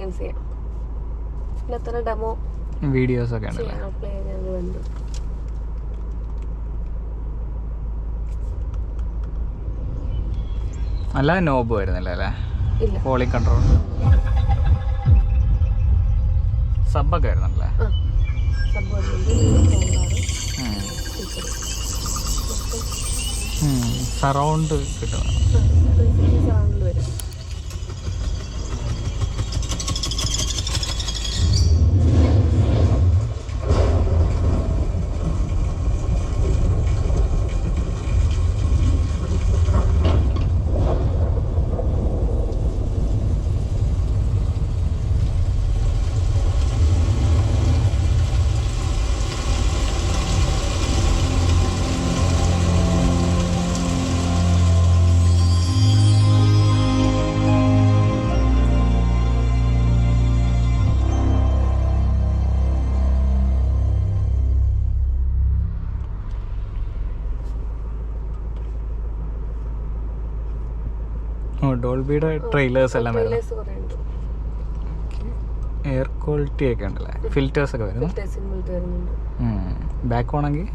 Experience ചെയ്യാം. പിന്നെ എത്ര ഡെമോ വീഡിയോസ് ഒക്കെ ഉണ്ടല്ലേ? പ്ലേ ചെയ്യാനുണ്ട്. അല്ലാതെ നോബ് വരുന്നില്ല അല്ലേ? ഇല്ല. വോളിയം കൺട്രോൾ സബ്ബൊക്കെ വരുന്നുണ്ടല്ലേ? സറൗണ്ട് കിട്ടും. ഡോൾബിയുടെ ട്രെയിലേഴ്സ് എല്ലാം വരുന്നു. എയർ ക്വാളിറ്റി ഒക്കെ ഉണ്ടല്ലേ? ഫിൽറ്റേഴ്സ് ഒക്കെ വരുന്നു. ബാക്ക് ആണെങ്കിൽ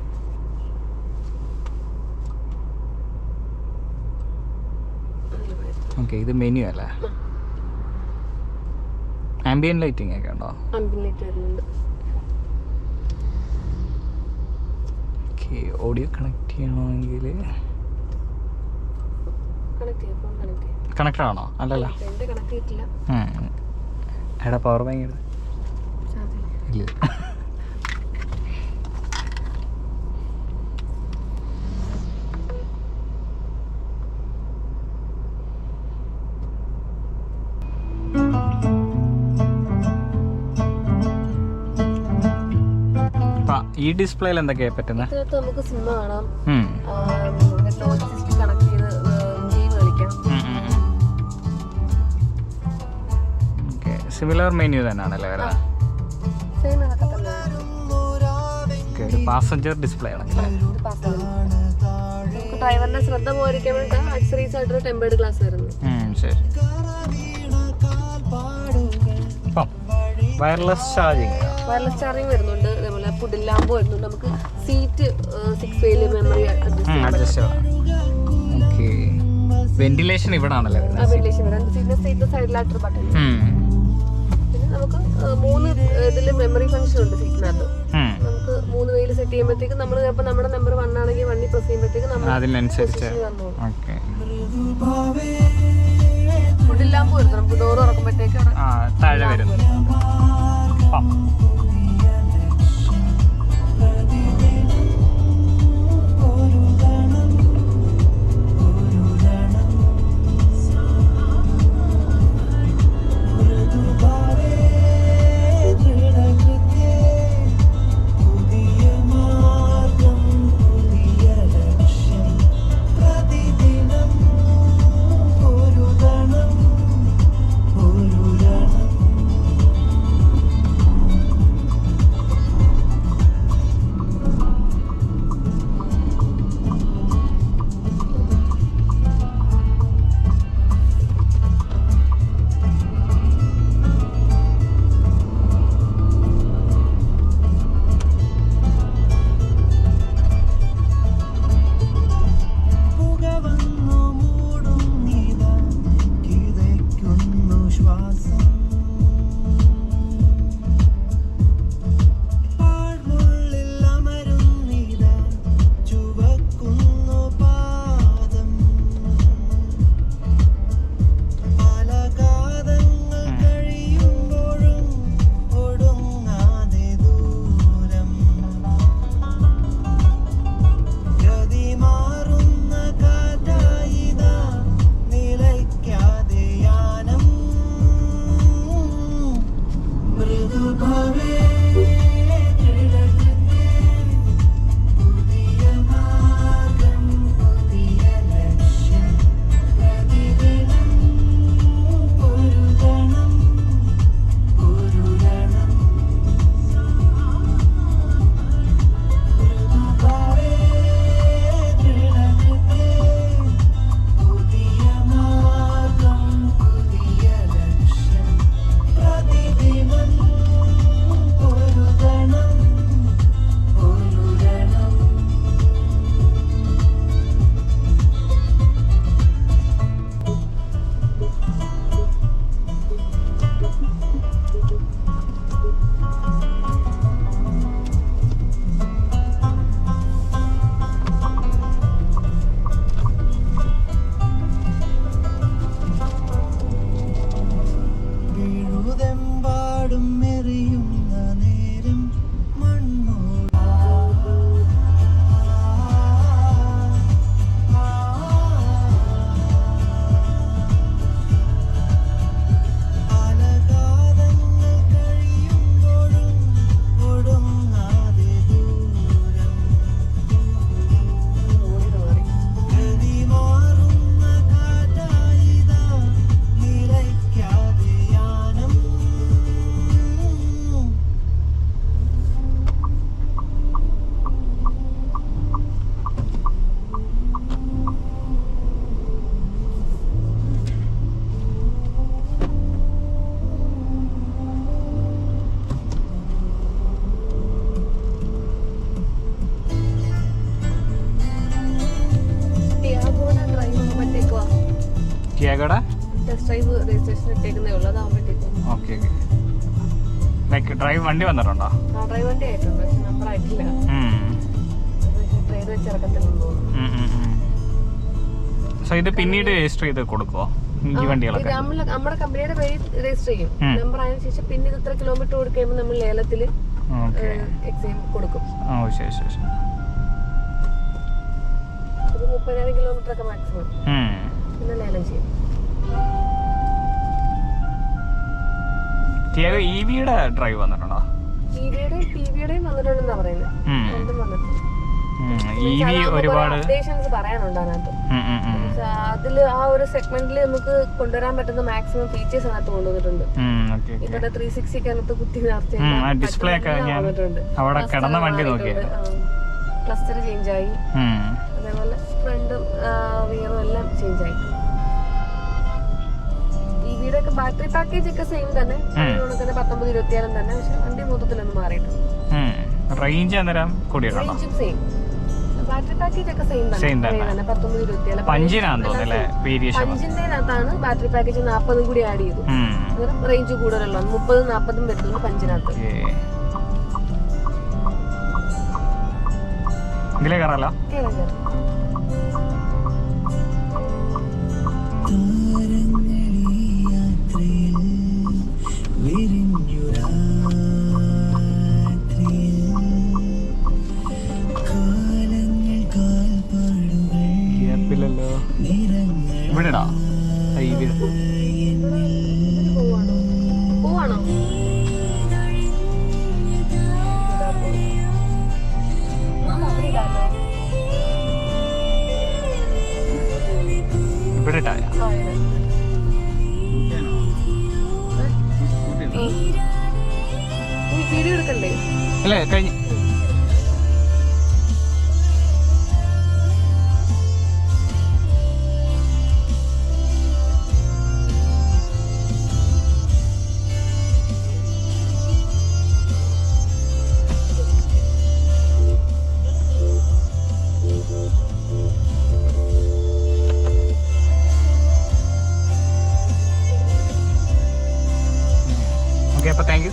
ഓക്കെ. ഇത് മെനു അല്ലേ? ആംബിയൻ ലൈറ്റിംഗ് ഒക്കെ ഉണ്ടോ? ഓഡിയോ കണക്ട് ചെയ്യണമെങ്കിൽ കണക്റ്റഡ് ആണോ? അല്ലല്ല. എടാ പവർ ബാങ്ക് ഇല്ല. ഈ ഡിസ്പ്ലേയിൽ എന്തൊക്കെയാ പറ്റുന്നത്? നമുക്ക് സിനിമ കാണാം, കണക്ട് ചെയ്ത് ഗെയിം കളിക്കാം. സിമിലർ മെനു തന്നെയാണല്ലേ വരുന്നത്? ഒരു പാസഞ്ചർ ഡിസ്പ്ലേ ആണല്ലേ? ഡ്രൈവറിന്റെ ശ്രദ്ധ പോയിരിക്കാൻ വേണ്ടി ആക്സറീസ് ആയിട്ട് ടെമ്പേർഡ് ഗ്ലാസ് വരുന്നു. ശരി. വയർലെസ് ചാർജിങ് വരുന്നുണ്ട്. അതേപോലെ ഫുഡ് ലാമ്പ് വരുന്നുണ്ട്. നമുക്ക് സീറ്റ് 6 വേയിൽ മെമ്മറി അഡ്ജസ്റ്റ് ചെയ്യാം. ഓക്കേ. വെന്റിലേഷൻ ഇവിടെ ആണല്ലേ? വെന്റിലേഷൻ സീറ്റിന്റെ സൈഡിലായിട്ടൊരു ബട്ടൺ. പിന്നെ നമുക്ക് 3 ഇതില് മെമ്മറി ഫംഗ്ഷൻ ഉണ്ട് സീറ്റിനകത്ത്. നമുക്ക് 3 വേയിൽ സെറ്റ് ചെയ്യുമ്പോഴത്തേക്ക് നമ്മൾ ചിലപ്പോൾ നമ്മുടെ നമ്പർ 1 ആണെങ്കിൽ 1 പ്രസ് ചെയ്യുമ്പോഴത്തേക്ക് നമ്മൾ അതിനനുസരിച്ച് ഫുഡ് ലാമ്പ് വരുന്നു. നമുക്ക് ഡോർ തുറക്കുമ്പോഴത്തേക്ക് താഴെ വരും. ടിയാഗോടെ ടെസ്റ്റ് ഡ്രൈവ് രജിസ്ട്രേഷൻ ഇട്ടേക്കുന്നേ ഉള്ളൂ, അതാകുമ്പോഴത്തേക്കും. Okay okay. ലൈക്ക് ഡ്രൈവ് വണ്ടി വന്നിട്ടുണ്ടോ? ആ ഡ്രൈവ് വണ്ടി ആയിട്ടുണ്ട്, പക്ഷെ നമ്പറായിട്ടില്ല. ട്രേഡ് വെച്ച് ഇറക്കത്തില്ലെന്ന് തോന്നുന്നു. സോ ഇത് പിന്നീട് രജിസ്റ്റർ ചെയ്ത് കൊടുക്കുമോ ഈ വണ്ടികളൊക്കെ? നമ്മുടെ കമ്പനിയുടെ പേര് രജിസ്റ്റർ ചെയ്യും, നമ്പർ ആയതിനു ശേഷം പിന്നെ ഇത് ഇത്ര കിലോമീറ്റർ കൊടുക്കുമ്പോൾ നമ്മൾ ലേലത്തിൽ എക്സാം കൊടുക്കും. ഓ ശരി ശരി ശരി. ഒരു 30,000 കിലോമീറ്റർ ഒക്കെ മാക്സിമം പിന്നെ ലേലം ചെയ്യും. ടിയാഗോ ഇവിയുടെ ഡ്രൈവ് വന്നിട്ടുണ്ടോ? ഇവിയുടെയും ടിവിയുടെയും വന്നിട്ടുണ്ടെന്നാ പറയുന്നത്. രണ്ടും വന്നിട്ടുണ്ട്. ഒരുപാട് അപ്ഡേഷൻസ് പറയാനുണ്ട് അതിനകത്ത്. അതില് ആ ഒരു സെഗ്മെന്റിൽ നമുക്ക് കൊണ്ടുവരാൻ പറ്റുന്ന മാക്സിമം ഫീച്ചേഴ്സ് അതിനകത്ത് കൊണ്ടുവന്നിട്ടുണ്ട്. ഇപ്പോഴത്തെ 360 അതിനകത്ത് കുത്തി ഡിസ്പ്ലേ ഒക്കെ വന്നിട്ടുണ്ട്. ക്ലസ്റ്റർ ചേഞ്ച് ആയി, അതേപോലെ ഫ്രണ്ടും റിയറും എല്ലാം ചേഞ്ച് ആയി. ഇവിയുടെ ഒക്കെ ബാറ്ററി പാക്കേജ് ഒക്കെ സെയിം തന്നെ, 19-26 തന്നെ, പക്ഷെ വണ്ടി മൊത്തത്തിലൊന്നും മാറിയിട്ടുണ്ട്. റേഞ്ച് റേഞ്ചും സെയിം, ബാറ്ററി പാക്കേജ് ഒക്കെ സെയിം തന്നെ, 19-26. പഞ്ചിന്റെനകത്താണ് ബാറ്ററി പാക്കേജ് 40 കൂടി ആഡ് ചെയ്തു, റേഞ്ച് കൂടുതലുള്ള 30-40 വരുന്നുണ്ട് പഞ്ചിനകത്ത്. ഇവിടെടാ പോവാണോ? ഇവിടെ വീഡിയോ എടുക്കണ്ടേ? അല്ലേ കഴിഞ്ഞു. ഓക്കെ, അപ്പോൾ താങ്ക് യു.